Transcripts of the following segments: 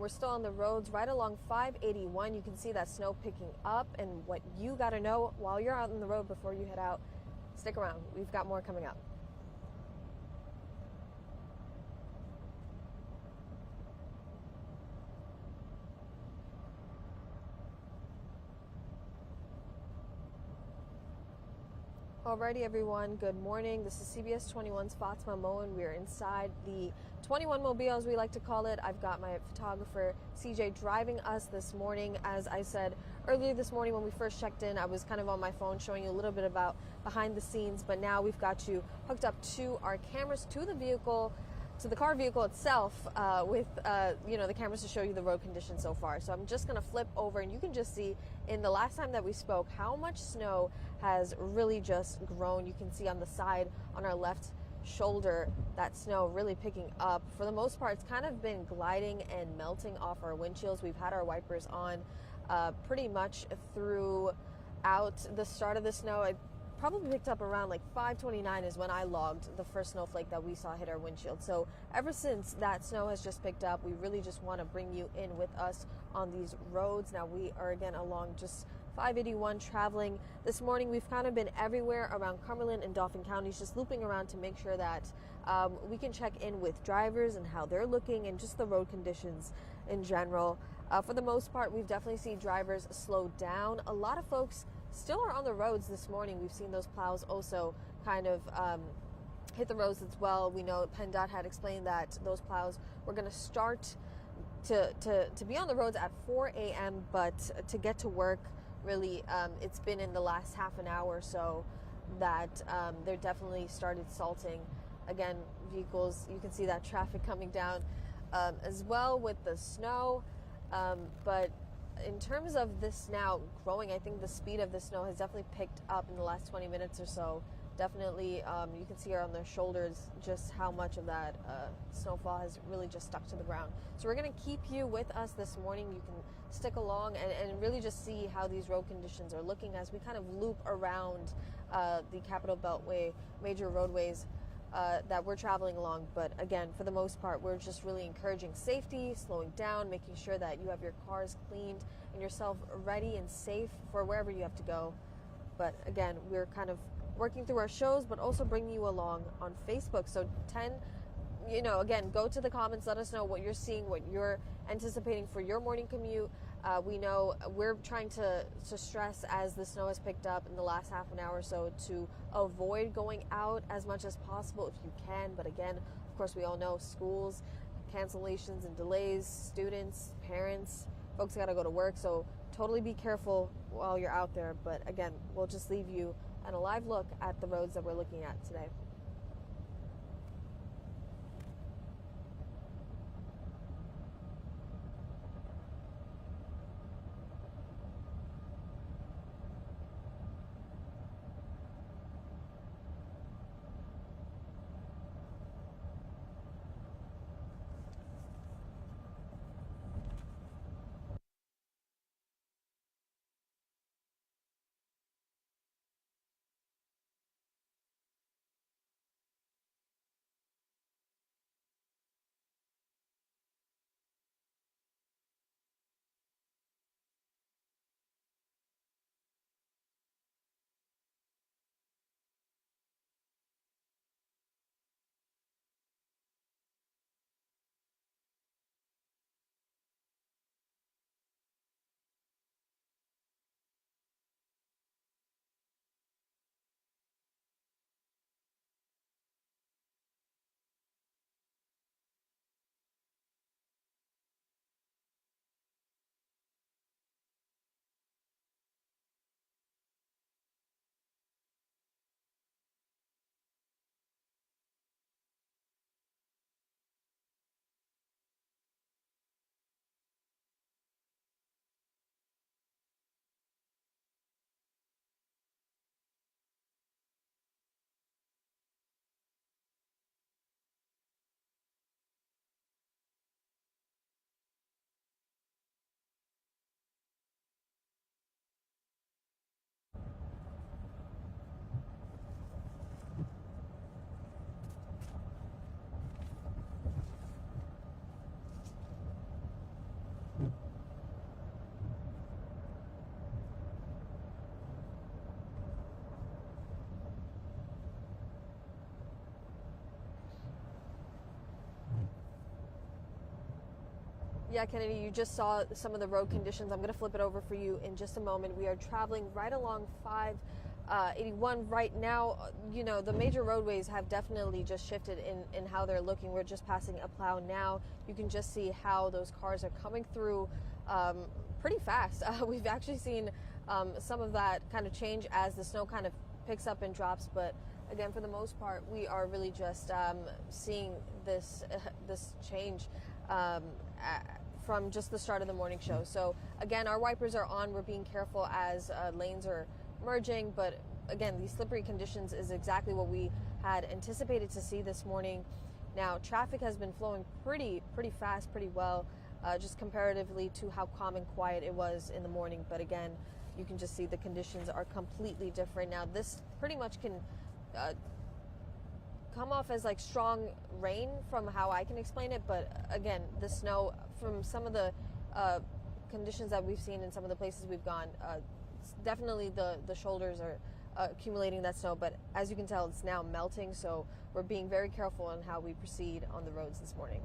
We're still on the roads right along 581. You can see that snow picking up, and what you got to know while you're out on the road before you head out, stick around. We've got more coming up. Alrighty, everyone. Good morning. This is CBS 21's Fatima Moien. We're inside the 21 Mobile, as we like to call it. I've got my photographer, CJ, driving us this morning. As I said earlier this morning when we first checked in, I was kind of on my phone showing you a little bit about behind the scenes, but now we've got you hooked up to our cameras, to the vehicle, to the car vehicle itself, with the cameras to show you the road conditions so far. So I'm just going to flip over, and you can just see in the last time that we spoke how much snow has really just grown. You can see on the side on our left shoulder that snow really picking up. For the most part, it's kind of been gliding and melting off our windshields. We've had our wipers on pretty much throughout the start of the snow. It probably picked up around like 5:29 is when I logged the first snowflake that we saw hit our windshield. So ever since that snow has just picked up, we really just want to bring you in with us on these roads. Now we are again along just 581 traveling. This morning we've kind of been everywhere around Cumberland and Dauphin counties, just looping around to make sure that we can check in with drivers and how they're looking and just the road conditions in general. For the most part, we've definitely seen drivers slow down. A lot of folks still are on the roads this morning. We've seen those plows also kind of hit the roads as well. We know PennDOT had explained that those plows were going to start to be on the roads at 4 a.m., but to get to work, really, it's been in the last half an hour or so that they're definitely started salting. Again, vehicles, you can see that traffic coming down as well with the snow, but in terms of this now growing, I think the speed of the snow has definitely picked up in the last 20 minutes or so. Definitely, you can see here on their shoulders just how much of that snowfall has really just stuck to the ground. So we're going to keep you with us this morning. You can stick along and really just see how these road conditions are looking as we kind of loop around the Capitol Beltway, major roadways that we're traveling along. But again, for the most part, we're just really encouraging safety, slowing down, making sure that you have your cars cleaned and yourself ready and safe for wherever you have to go. But again, we're kind of working through our shows, but also bringing you along on Facebook. So again, go to the comments, let us know what you're seeing, what you're anticipating for your morning commute. We know we're trying to stress, as the snow has picked up in the last half an hour or so, to avoid going out as much as possible if you can. But again, of course, we all know schools, cancellations and delays, students, parents, folks got to go to work. So totally be careful while you're out there. But again, we'll just leave you and a live look at the roads that we're looking at today. Yeah, Kennedy, you just saw some of the road conditions. I'm going to flip it over for you in just a moment. We are traveling right along 581 right now. You know, the major roadways have definitely just shifted in how they're looking. We're just passing a plow now. You can just see how those cars are coming through pretty fast. We've actually seen some of that kind of change as the snow kind of picks up and drops, but again, for the most part, we are really just seeing this change from just the start of the morning show. So again, our wipers are on. We're being careful as lanes are merging, but again, these slippery conditions is exactly what we had anticipated to see this morning. Now, traffic has been flowing pretty fast, pretty well, just comparatively to how calm and quiet it was in the morning. But again, you can just see the conditions are completely different. Now, this pretty much can come off as like strong rain from how I can explain it, but again, the snow from some of the conditions that we've seen in some of the places we've gone, definitely the shoulders are accumulating that snow, but as you can tell, it's now melting, so we're being very careful in how we proceed on the roads this morning.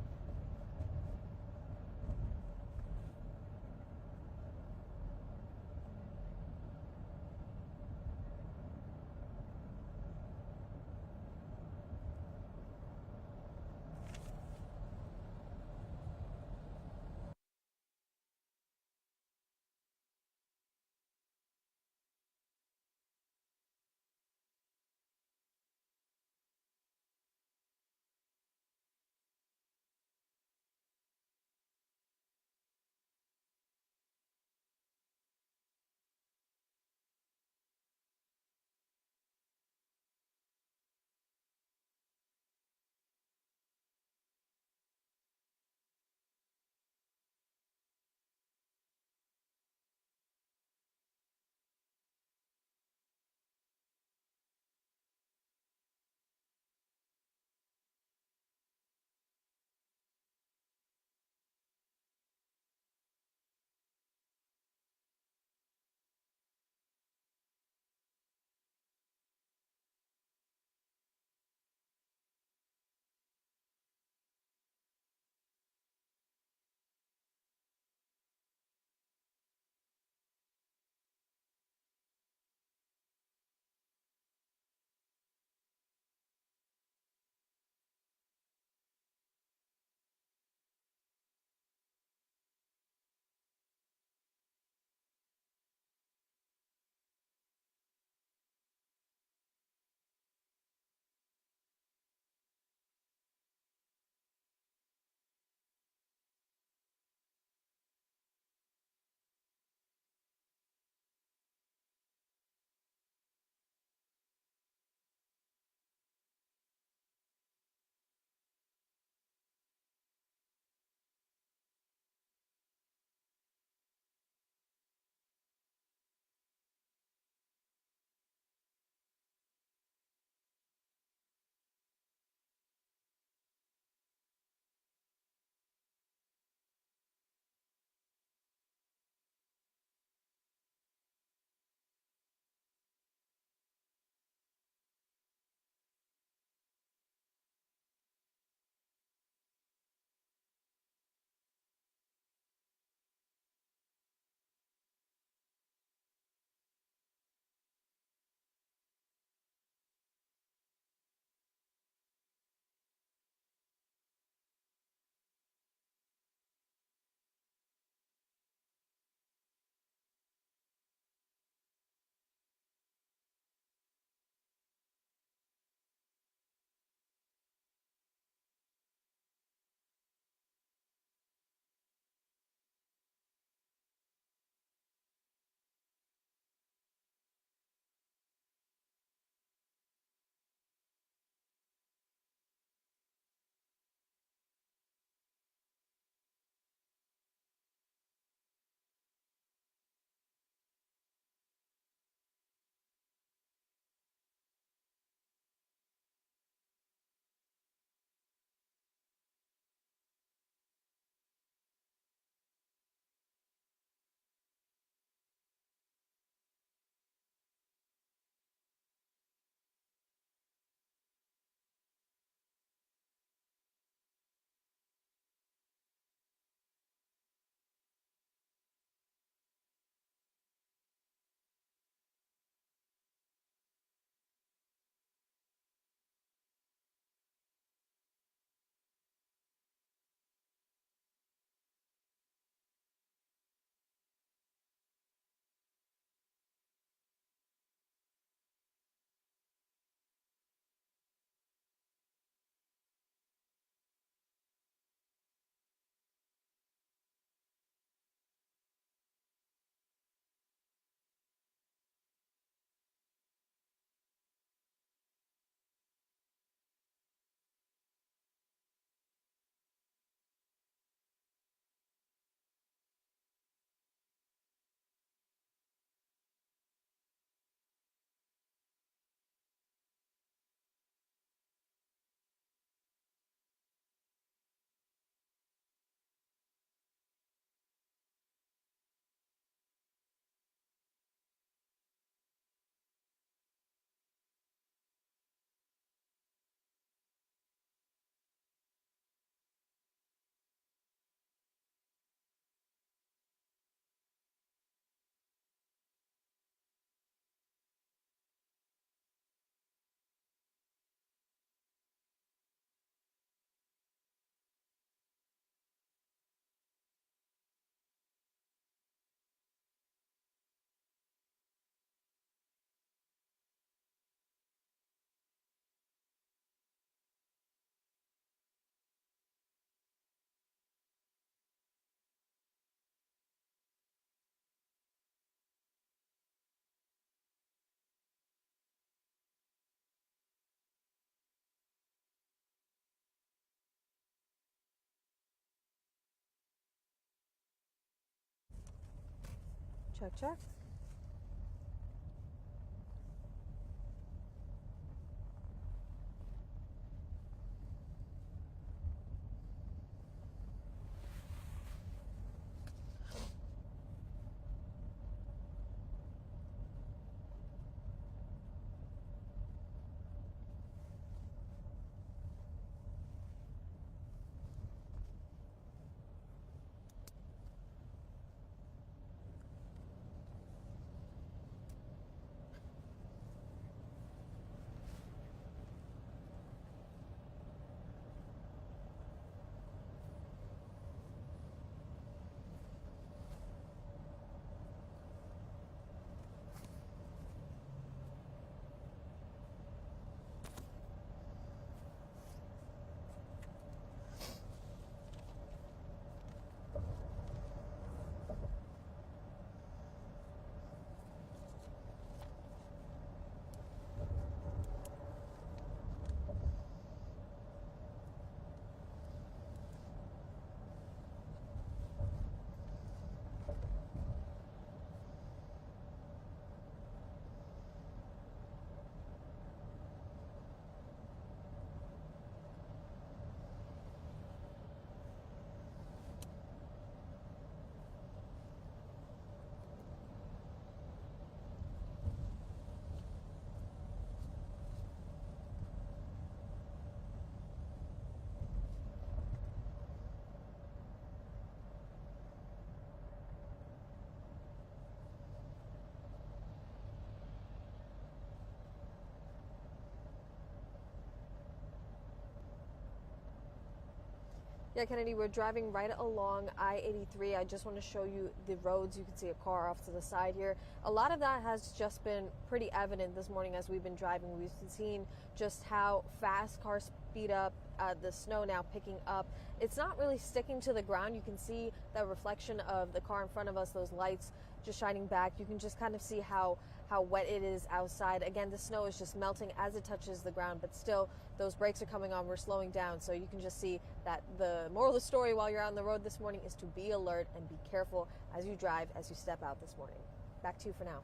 Check, check. Yeah, Kennedy, we're driving right along I-83. I just want to show you the roads. You can see a car off to the side here. A lot of that has just been pretty evident this morning as we've been driving. We've seen just how fast cars speed up, the snow now picking up. It's not really sticking to the ground. You can see the reflection of the car in front of us, those lights just shining back. You can just kind of see how wet it is outside. Again, the snow is just melting as it touches the ground, but still those brakes are coming on. We're slowing down. So you can just see that the moral of the story while you're on the road this morning is to be alert and be careful as you drive, as you step out this morning. Back to you for now.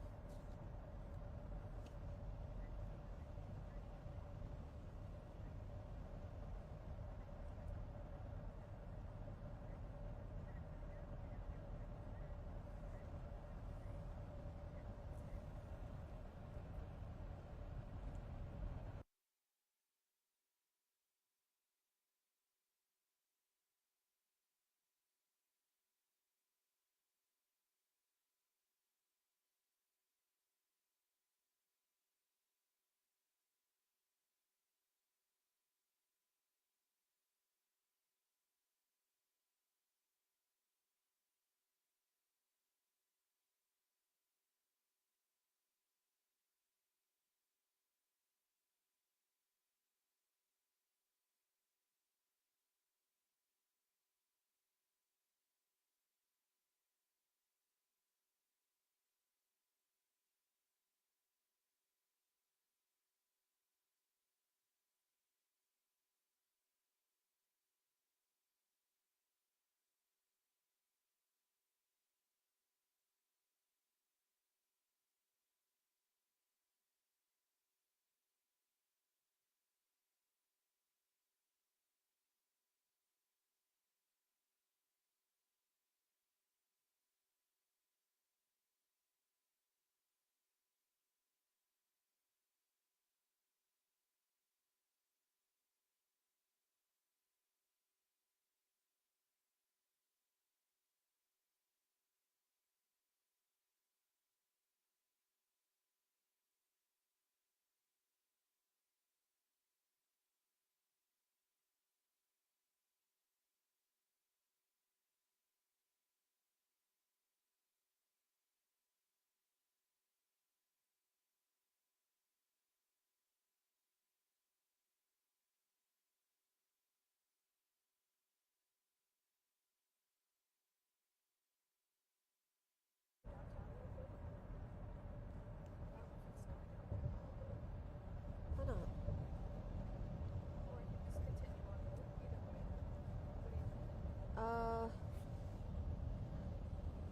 Why not?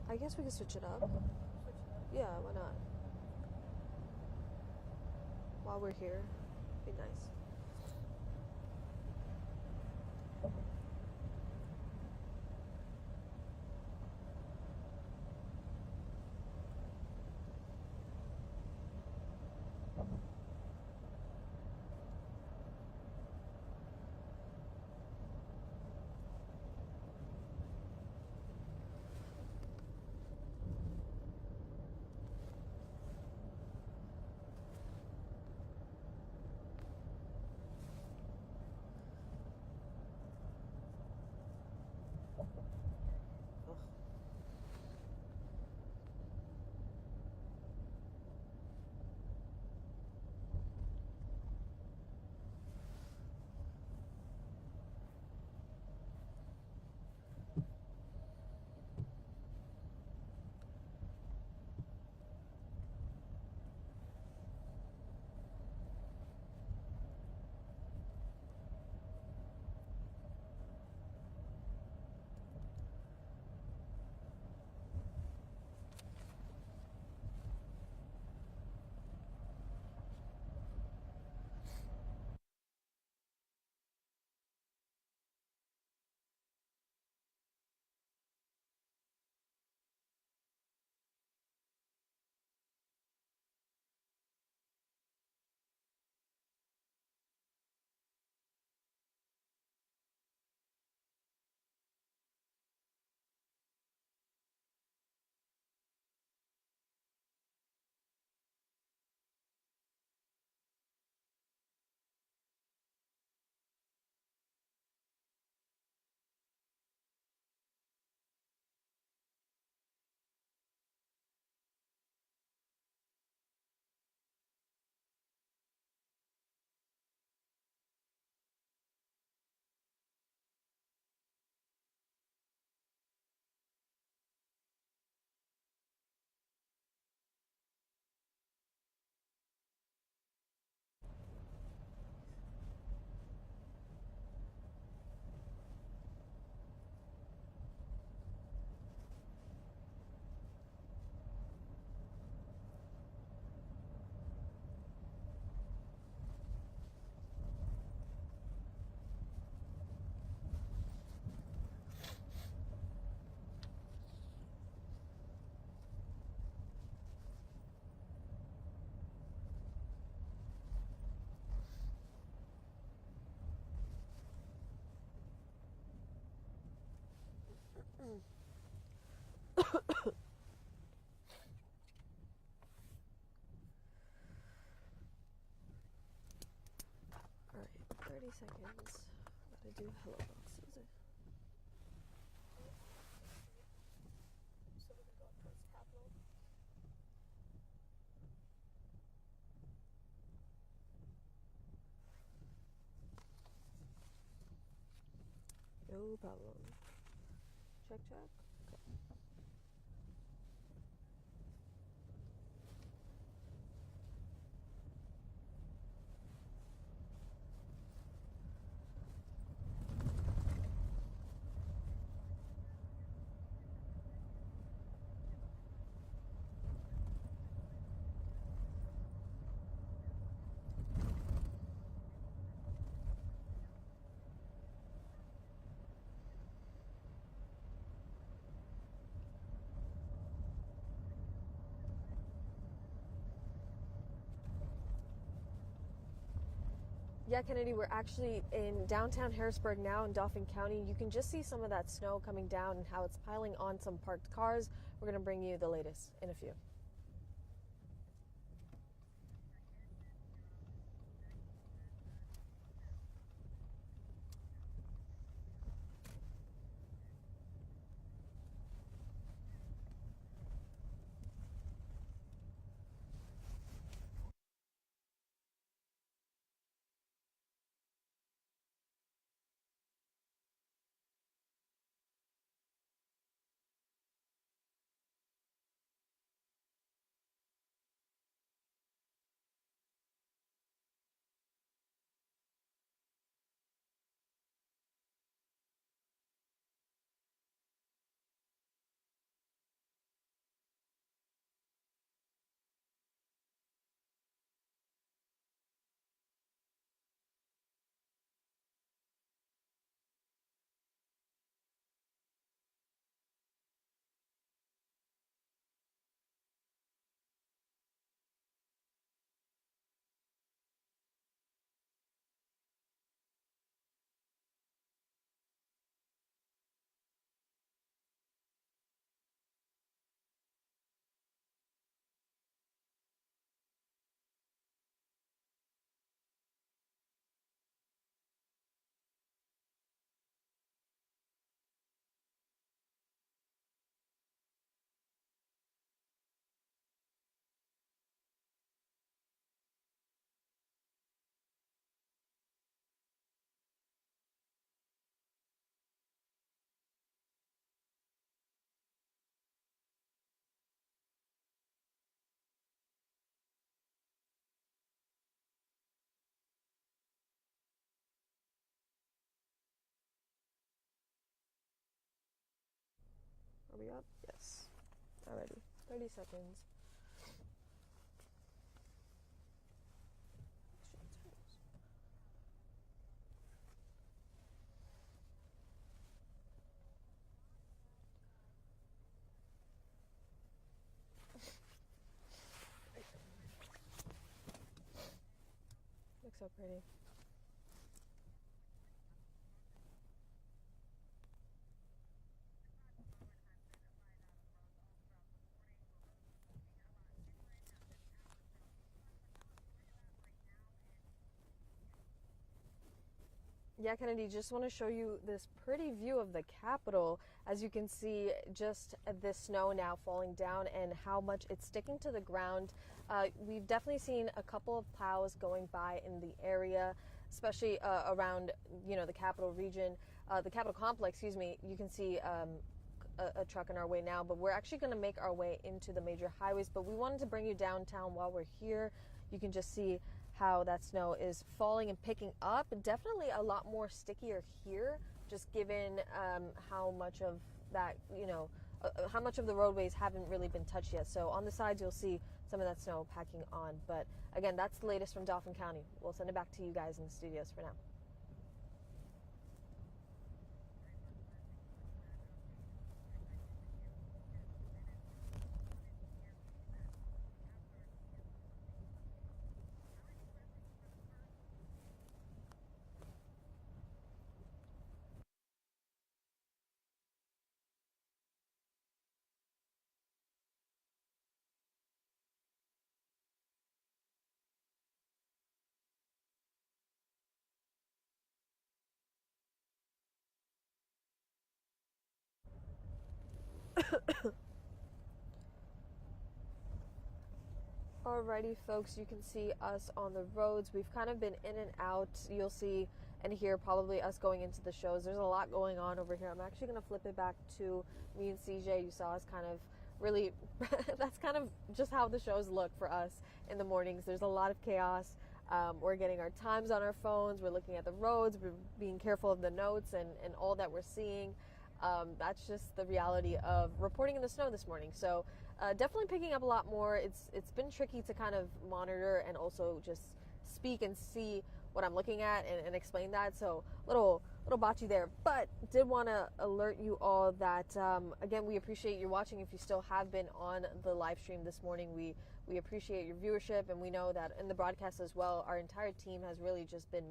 I guess we could switch it up. while we're here. Be nice. Alright, 30 seconds. Gotta do hello boxes. So we're gonna go up towards Capitol. No problem. Check, check. Okay. Yeah, Kennedy, we're actually in downtown Harrisburg now in Dauphin County. You can just see some of that snow coming down and how it's piling on some parked cars. We're going to bring you the latest in a few. we up? Yes. Alrighty. 30 seconds. Looks so pretty. Yeah, Kennedy, just want to show you this pretty view of the Capitol. As you can see, just this snow now falling down and how much it's sticking to the ground. We've definitely seen a couple of plows going by in the area, especially around, the Capitol region, the Capitol complex, excuse me. You can see a truck in our way now, but we're actually going to make our way into the major highways. But we wanted to bring you downtown while we're here. You can just see how that snow is falling and picking up. Definitely a lot more stickier here, just given how much of that, how much of the roadways haven't really been touched yet. So on the sides, you'll see some of that snow packing on. But again, that's the latest from Dauphin County. We'll send it back to you guys in the studios for now. Alrighty, folks, you can see us on the roads. We've kind of been in and out. You'll see and hear probably us going into the shows. There's a lot going on over here. I'm actually going to flip it back to me and CJ. You saw us kind of really, that's kind of just how the shows look for us in the mornings. There's a lot of chaos. We're getting our times on our phones. We're looking at the roads. We're being careful of the notes and all that we're seeing. That's just the reality of reporting in the snow this morning. So definitely picking up a lot more. It's been tricky to kind of monitor and also just speak and see what I'm looking at and explain that. So little botchy there, but did want to alert you all that again, we appreciate you watching. If you still have been on the live stream this morning, we appreciate your viewership, and we know that in the broadcast as well, our entire team has really just been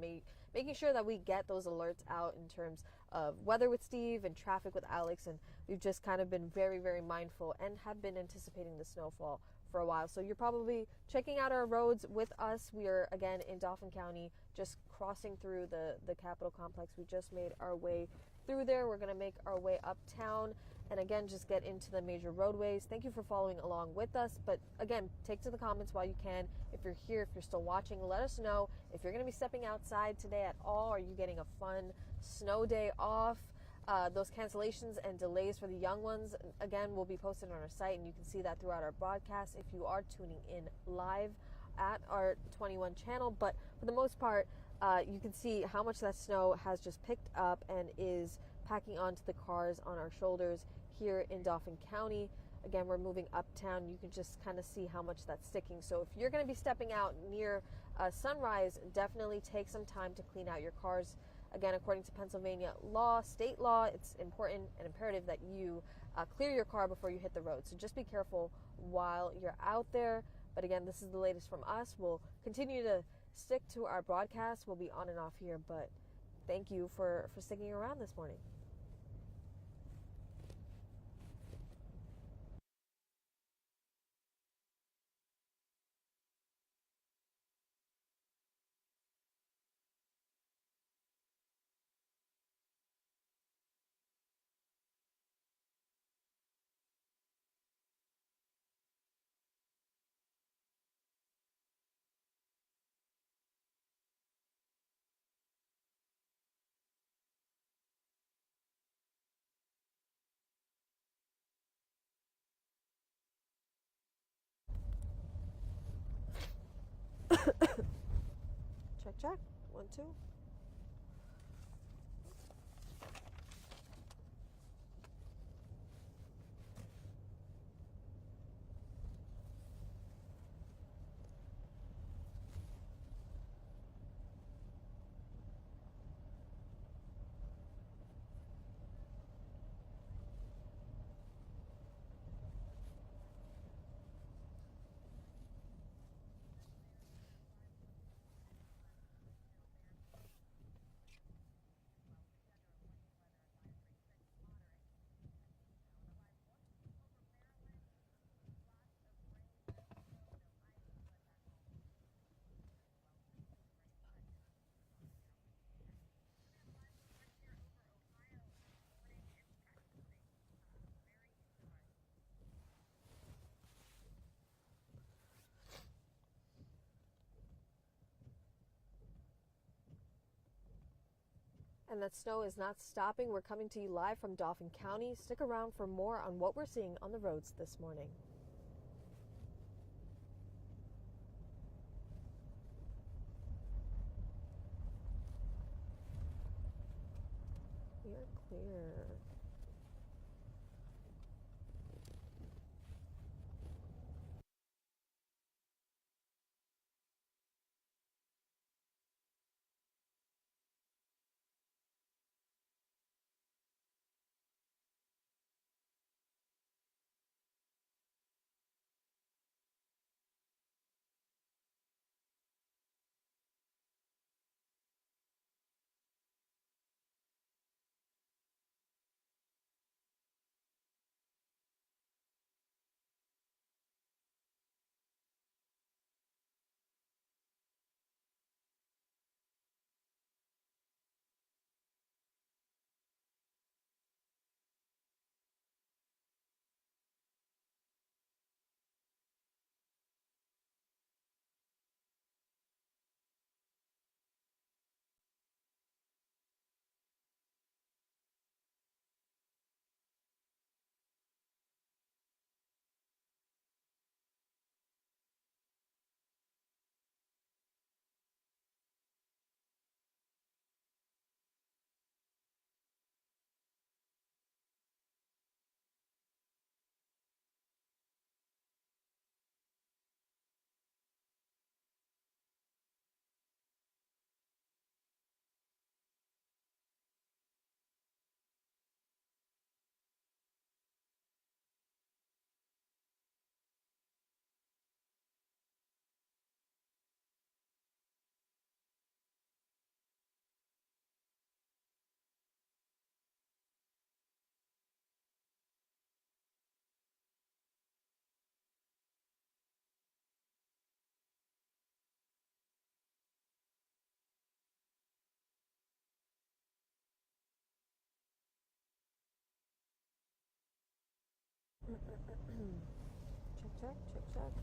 making sure that we get those alerts out in terms of weather with Steve and traffic with Alex, and we've just kind of been very, very mindful and have been anticipating the snowfall for a while. So you're probably checking out our roads with us. We are again in Dauphin County, just crossing through the Capitol complex. We just made our way through there. We're going to make our way uptown and again just get into the major roadways. Thank you for following along with us, but again, take to the comments while you can. If you're here, if you're still watching, let us know if you're going to be stepping outside today at all. Are you getting a fun snow day off? Those cancellations and delays for the young ones, again, will be posted on our site, and you can see that throughout our broadcast if you are tuning in live at our 21 channel. But for the most part, you can see how much that snow has just picked up and is packing onto the cars on our shoulders here in Dauphin County. Again, we're moving uptown. You can just kind of see how much that's sticking. So if you're going to be stepping out near sunrise, definitely take some time to clean out your cars. Again, according to Pennsylvania law, state law, it's important and imperative that you clear your car before you hit the road. So just be careful while you're out there. But again, this is the latest from us. We'll continue to stick to our broadcast. We'll be on and off here, but thank you for sticking around this morning. Check, check. 1, 2. And that snow is not stopping. We're coming to you live from Dauphin County. Stick around for more on what we're seeing on the roads this morning. We are clear. Check, check, check, check.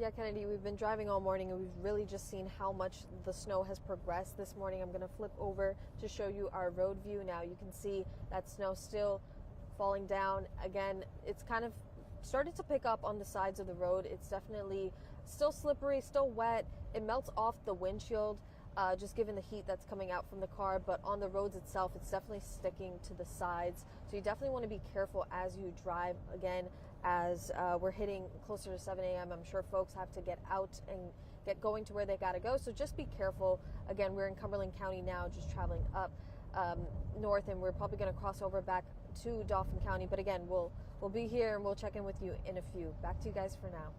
Yeah, Kennedy, we've been driving all morning and we've really just seen how much the snow has progressed this morning. I'm going to flip over to show you our road view. Now you can see that snow still falling down. Again, it's kind of started to pick up on the sides of the road. It's definitely still slippery, still wet. It melts off the windshield, just given the heat that's coming out from the car. But on the roads itself, it's definitely sticking to the sides. So you definitely want to be careful as you drive. Again, as we're hitting closer to 7 a.m., I'm sure folks have to get out and get going to where they got to go. So just be careful. Again, we're in Cumberland County now, just traveling up north, and we're probably going to cross over back to Dauphin County. But again, we'll be here and we'll check in with you in a few. Back to you guys for now.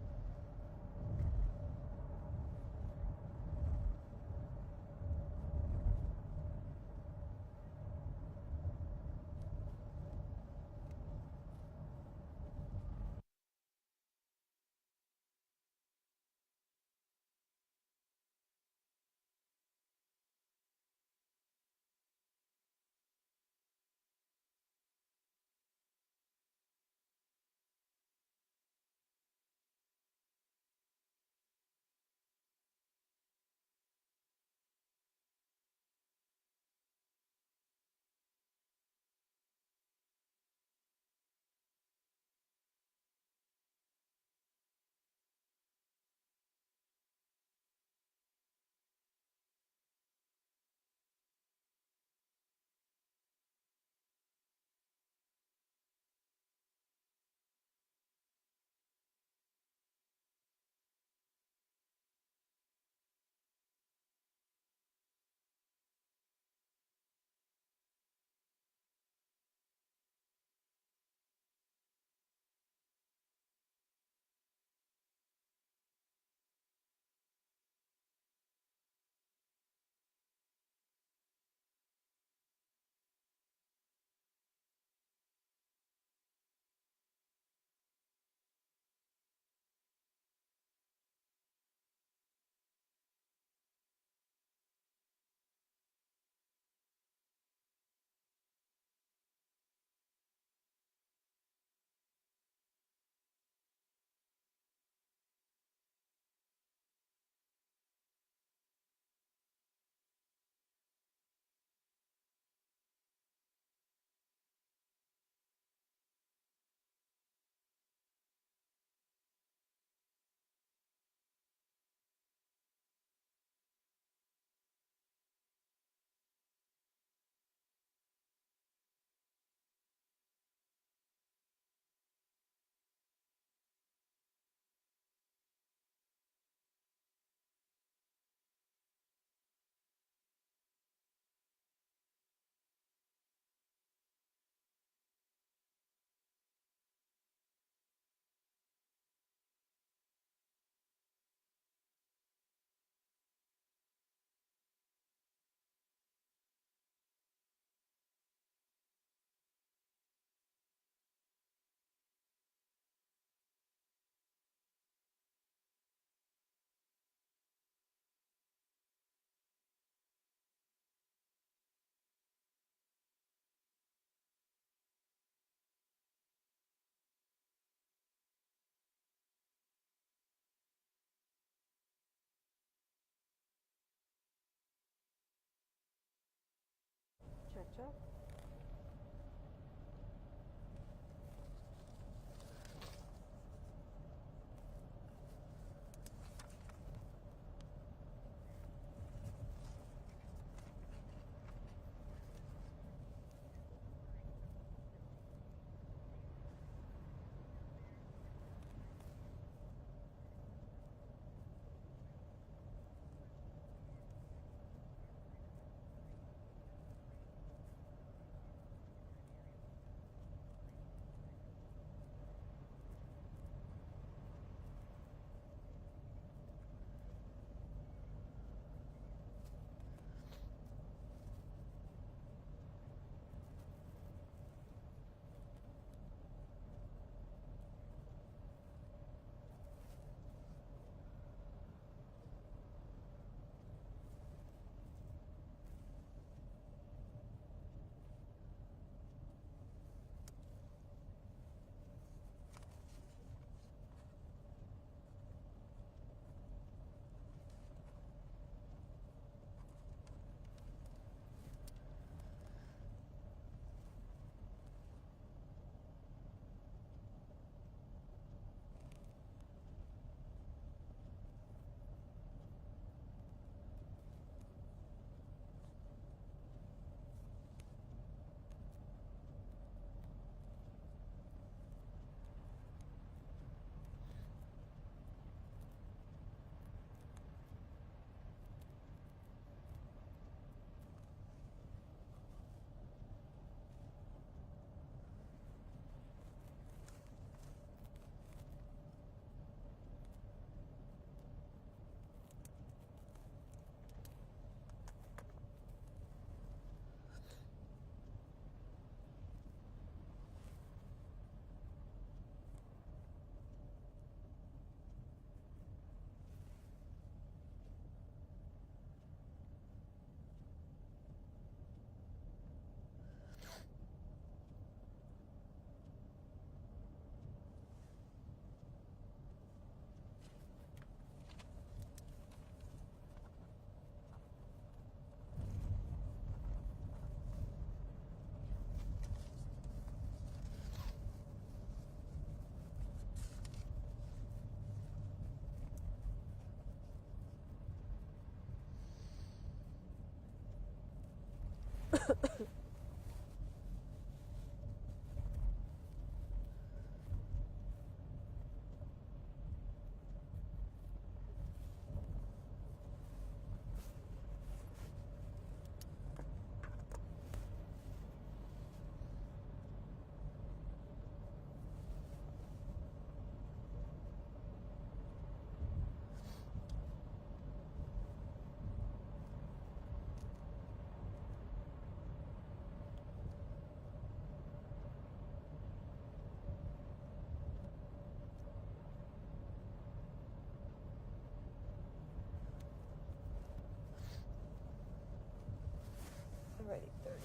Alrighty, 30.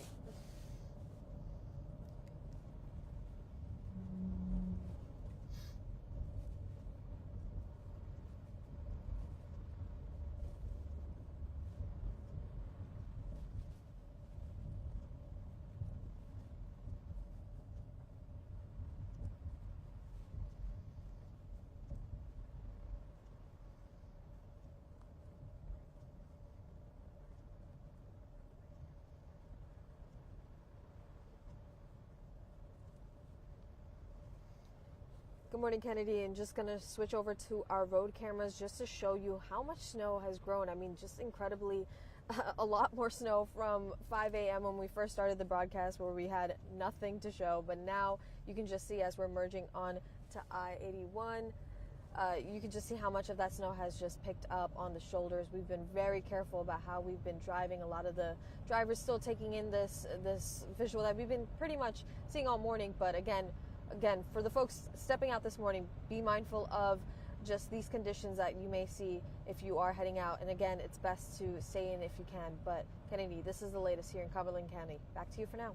Good morning, Kennedy, and just going to switch over to our road cameras just to show you how much snow has grown. I mean, just incredibly, a lot more snow from 5 a.m. when we first started the broadcast where we had nothing to show, but now you can just see as we're merging on to I-81, you can just see how much of that snow has just picked up on the shoulders. We've been very careful about how we've been driving. A lot of the drivers still taking in this visual that we've been pretty much seeing all morning, but again, for the folks stepping out this morning, be mindful of just these conditions that you may see if you are heading out. And again, it's best to stay in if you can. But Kennedy, this is the latest here in Cumberland County. Back to you for now.